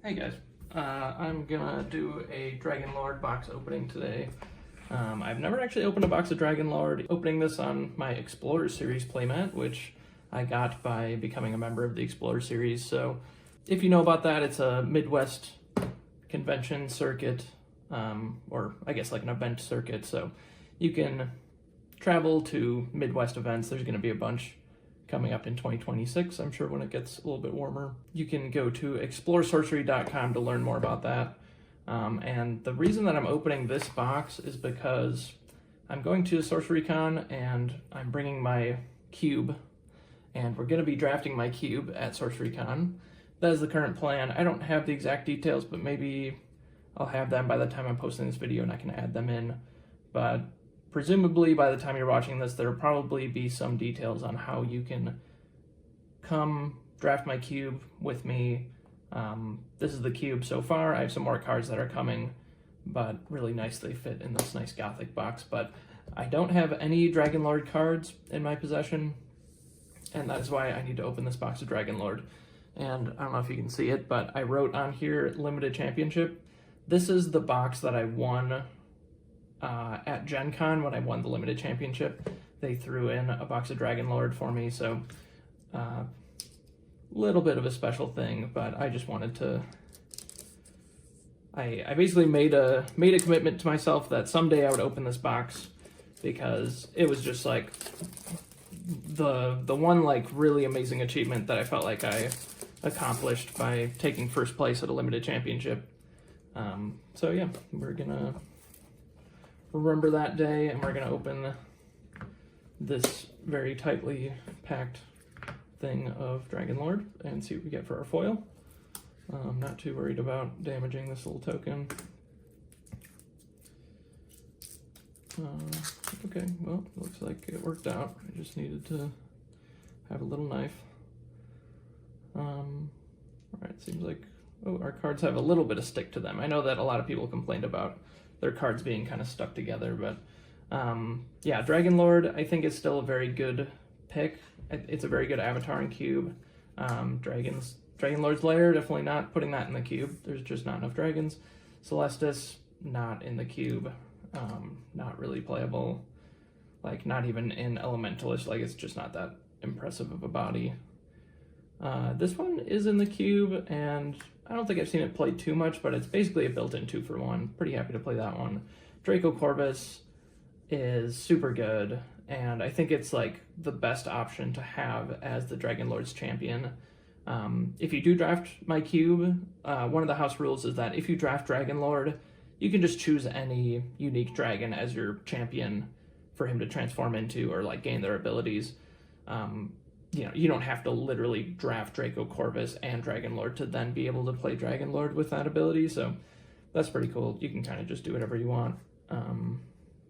Hey guys, I'm gonna do a Dragonlord box opening today. I've never actually opened a box of Dragonlord. Opening this on my Explorer Series playmat, which I got by becoming a member of the Explorer Series. So if you know about that, it's a Midwest convention circuit, or I guess like an event circuit. So you can travel to Midwest events. There's gonna be a bunch coming up in 2026, I'm sure, when it gets a little bit warmer. You can go to exploresorcery.com to learn more about that. And the reason that I'm opening this box is because I'm going to Sorcery Con and I'm bringing my cube, and we're going to be drafting my cube at Sorcery Con. That is the current plan. I don't have the exact details, but maybe I'll have them by the time I'm posting this video and I can add them in. But presumably by the time you're watching this, there'll probably be some details on how you can come draft my cube with me. This is the cube so far. I have some more cards that are coming, but really nice they fit in this nice Gothic box. But I don't have any Dragonlord cards in my possession, and that is why I need to open this box of Dragonlord. And I don't know if you can see it, but I wrote on here Limited Championship. This is the box that I won at Gen Con when I won the Limited Championship. They threw in a box of Dragonlord for me, so little bit of a special thing, but I just wanted to, I basically made a commitment to myself that someday I would open this box, because it was just like the one like really amazing achievement that I felt like I accomplished by taking first place at a Limited Championship. So yeah, we're gonna remember that day, and we're gonna open this very tightly packed thing of Dragonlord and see what we get for our foil. I'm not too worried about damaging this little token. Okay, well, looks like it worked out. I just needed to have a little knife. Alright, seems like, oh, our cards have a little bit of stick to them. I know that a lot of people complained about their cards being kind of stuck together, but yeah, Dragonlord I think is still a very good pick. It's a very good avatar and cube. Dragonlord's Lair, definitely not putting that in the cube. There's just not enough dragons. Celestus, not in the cube. Not really playable. Like, not even in Elementalist. Like, it's just not that impressive of a body. This one is in the cube, and I don't think I've seen it played too much, but it's basically a built-in 2-for-1. Pretty happy to play that one. Draco Corvus is super good, and I think it's like the best option to have as the Dragonlord's champion. If you do draft my cube, one of the house rules is that if you draft Dragonlord, you can just choose any unique dragon as your champion for him to transform into or like gain their abilities. You know, you don't have to literally draft Draco Corvus and Dragonlord to then be able to play Dragonlord with that ability, so that's pretty cool. You can kind of just do whatever you want.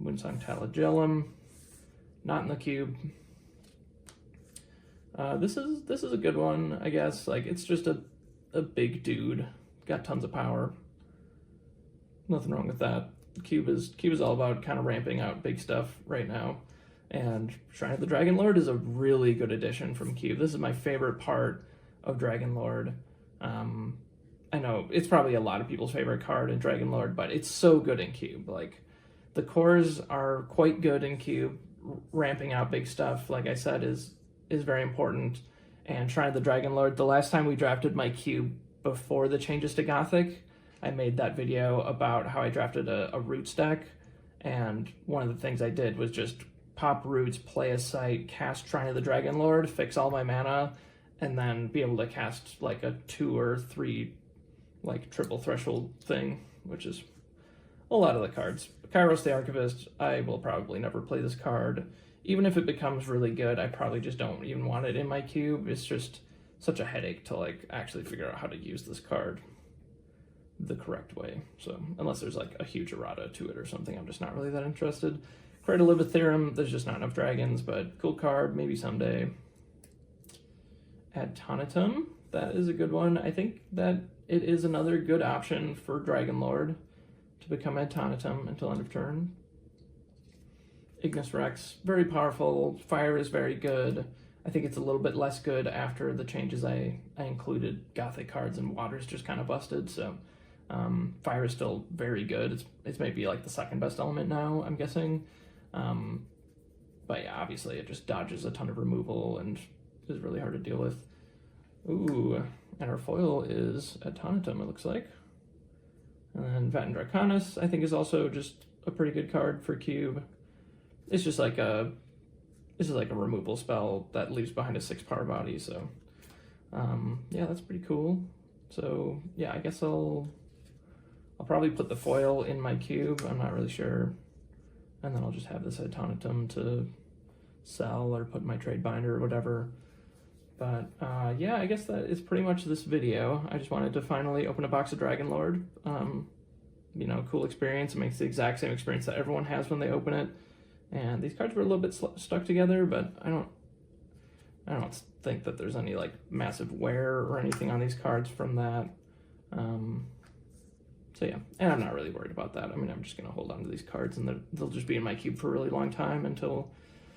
Winsong Talagellum, not in the cube. This is a good one, I guess. Like, it's just a big dude, got tons of power. Nothing wrong with that. Cube is all about kind of ramping out big stuff right now. And Shrine of the Dragonlord is a really good addition from cube. This is my favorite part of Dragonlord. I know it's probably a lot of people's favorite card in Dragonlord, but it's so good in cube. Like, the cores are quite good in cube. Ramping out big stuff, like I said, is very important. And Shrine of the Dragonlord, the last time we drafted my cube before the changes to Gothic, I made that video about how I drafted a roots deck, and one of the things I did was just pop roots, play a site, cast Shrine of the Dragonlord, fix all my mana, and then be able to cast like a 2 or 3 like triple threshold thing, which is a lot of the cards. Kairos the Archivist, I will probably never play this card. Even if it becomes really good, I probably just don't even want it in my cube. It's just such a headache to like actually figure out how to use this card the correct way. So unless there's like a huge errata to it or something, I'm just not really that interested. Cradleibetherium, there's just not enough dragons, but cool card, maybe someday. Adtonitum, that is a good one. I think that it is another good option for Dragonlord to become Adtonitum until end of turn. Ignis Rex, very powerful. Fire is very good. I think it's a little bit less good after the changes I included Gothic cards, and water's just kind of busted. So fire is still very good. It's maybe like the second best element now, I'm guessing. But yeah, obviously it just dodges a ton of removal and is really hard to deal with. Ooh, and our foil is Automatum, it looks like. And then Vatten Draconis, I think, is also just a pretty good card for cube. It's just like a removal spell that leaves behind a 6 power body, so yeah, that's pretty cool. So yeah, I guess I'll probably put the foil in my cube, I'm not really sure. And then I'll just have this Automatum to sell or put in my trade binder or whatever. But yeah, I guess that is pretty much this video. I just wanted to finally open a box of Dragonlord. You know, cool experience. It makes the exact same experience that everyone has when they open it. And these cards were a little bit stuck together, but I don't think that there's any like massive wear or anything on these cards from that. So yeah, and I'm not really worried about that. I mean, I'm just gonna hold on to these cards, and they'll just be in my cube for a really long time until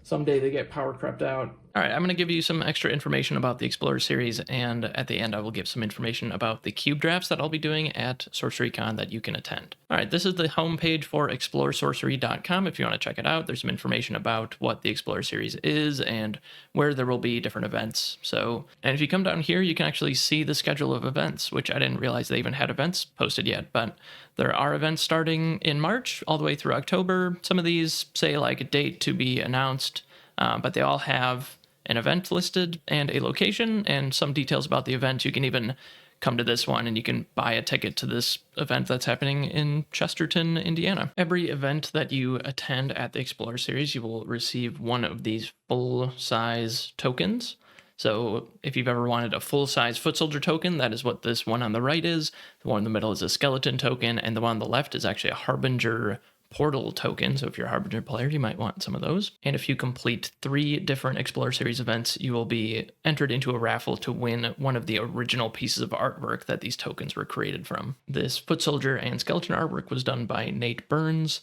someday they get power crept out. All right, I'm going to give you some extra information about the Explorer series, and at the end I will give some information about the cube drafts that I'll be doing at Sorcery Con that you can attend. All right, this is the homepage for ExploreSorcery.com. If you want to check it out, there's some information about what the Explorer series is and where there will be different events. So, and if you come down here, you can actually see the schedule of events, which I didn't realize they even had events posted yet, but there are events starting in March all the way through October. Some of these say like a date to be announced, but they all have an event listed and a location and some details about the event. You can even come to this one and you can buy a ticket to this event that's happening in Chesterton, Indiana. Every event that you attend at the Explorer series, you will receive one of these full-size tokens. So if you've ever wanted a full-size foot soldier token, that is what this one on the right is. The one in the middle is a skeleton token, and the one on the left is actually a Harbinger portal token. So if you're a Harbinger player, you might want some of those. And if you complete 3 different Explorer Series events, you will be entered into a raffle to win one of the original pieces of artwork that these tokens were created from. This foot soldier and skeleton artwork was done by Nate Burns,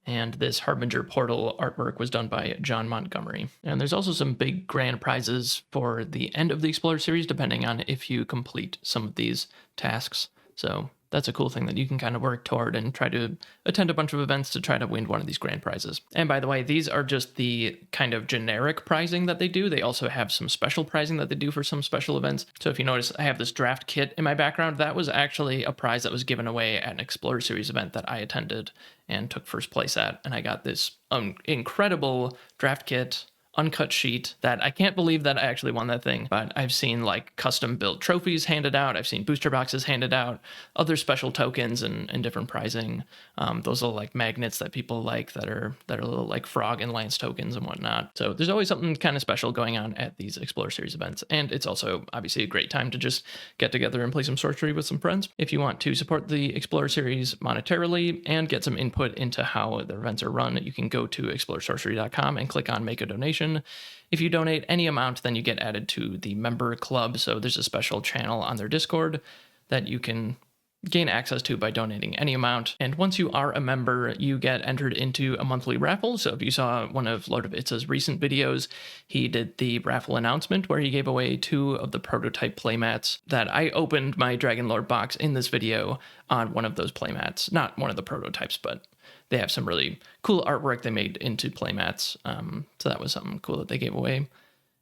and this Harbinger portal artwork was done by John Montgomery. And there's also some big grand prizes for the end of the Explorer series, depending on if you complete some of these tasks. So that's a cool thing that you can kind of work toward and try to attend a bunch of events to try to win one of these grand prizes. And by the way, these are just the kind of generic prizing that they do. They also have some special prizing that they do for some special events. So if you notice, I have this draft kit in my background. That was actually a prize that was given away at an Explorer Series event that I attended and took first place at. And I got this incredible draft kit, uncut sheet that I can't believe that I actually won that thing. But I've seen like custom built trophies handed out. I've seen booster boxes handed out, other special tokens and different pricing. Those are like magnets that people like that are little like frog and lance tokens and whatnot. So there's always something kind of special going on at these Explorer Series events. And it's also obviously a great time to just get together and play some sorcery with some friends. If you want to support the Explorer Series monetarily and get some input into how the events are run, you can go to ExploreSorcery.com and click on Make a Donation. If you donate any amount, then you get added to the member club. So there's a special channel on their Discord that you can gain access to by donating any amount. And once you are a member, you get entered into a monthly raffle. So if you saw one of Lord of Itza's recent videos, he did the raffle announcement where he gave away 2 of the prototype playmats that I opened my Dragonlord box in this video on one of those playmats. Not one of the prototypes, but they have some really cool artwork they made into playmats. So that was something cool that they gave away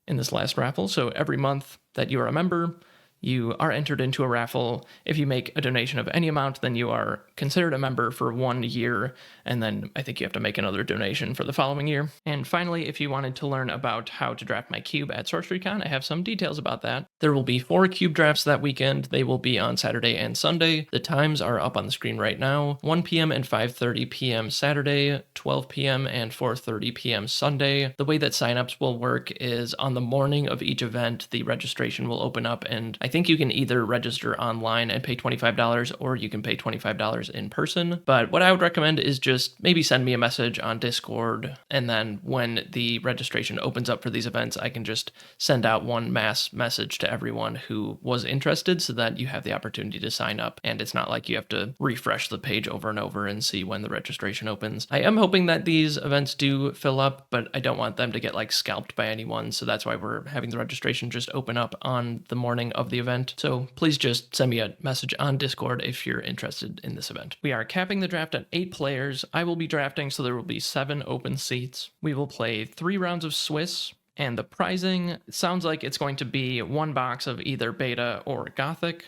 in this last raffle. So every month that you are a member, you are entered into a raffle. If you make a donation of any amount, then you are considered a member for 1 year, and then I think you have to make another donation for the following year. And finally, if you wanted to learn about how to draft my cube at Sorcery Con, I have some details about that. There will be 4 cube drafts that weekend. They will be on Saturday and Sunday. The times are up on the screen right now. 1 p.m. and 5:30 p.m. Saturday, 12 p.m. and 4:30 p.m. Sunday. The way that signups will work is on the morning of each event, the registration will open up, and I think you can either register online and pay $25 or you can pay $25 in person. But what I would recommend is just maybe send me a message on Discord, and then when the registration opens up for these events, I can just send out one mass message to everyone who was interested so that you have the opportunity to sign up, and it's not like you have to refresh the page over and over and see when the registration opens. I am hoping that these events do fill up, but I don't want them to get like scalped by anyone, so that's why we're having the registration just open up on the morning of the event. So please just send me a message on Discord if you're interested in this event. We are capping the draft at 8 players. I will be drafting, so there will be 7 open seats. We will play 3 rounds of Swiss, and the pricing sounds like it's going to be 1 box of either beta or Gothic,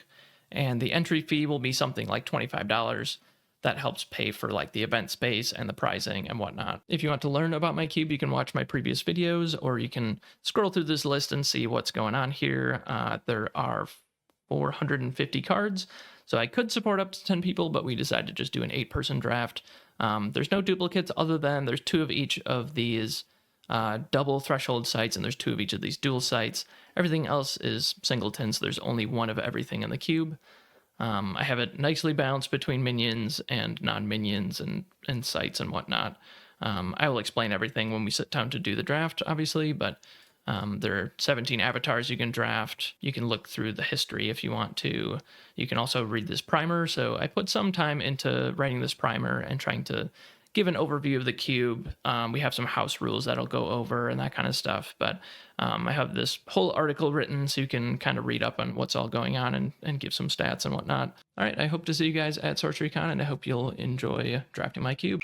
and the entry fee will be something like $25. That helps pay for like the event space and the pricing and whatnot. If you want to learn about my cube, you can watch my previous videos, or you can scroll through this list and see what's going on here. There are 450 cards, so I could support up to 10 people, but we decided to just do an 8-person draft. There's no duplicates other than there's 2 of each of these double threshold sites, and there's 2 of each of these dual sites. Everything else is singleton, so there's only 1 of everything in the cube. I have it nicely balanced between minions and non-minions and sites and whatnot. I will explain everything when we sit down to do the draft, obviously, but there are 17 avatars you can draft. You can look through the history if you want to. You can also read this primer, so I put some time into writing this primer and trying to give an overview of the cube. We have some house rules that'll go over and that kind of stuff, but I have this whole article written so you can kind of read up on what's all going on and give some stats and whatnot. All right, I hope to see you guys at Sorcery Con, and I hope you'll enjoy drafting my cube.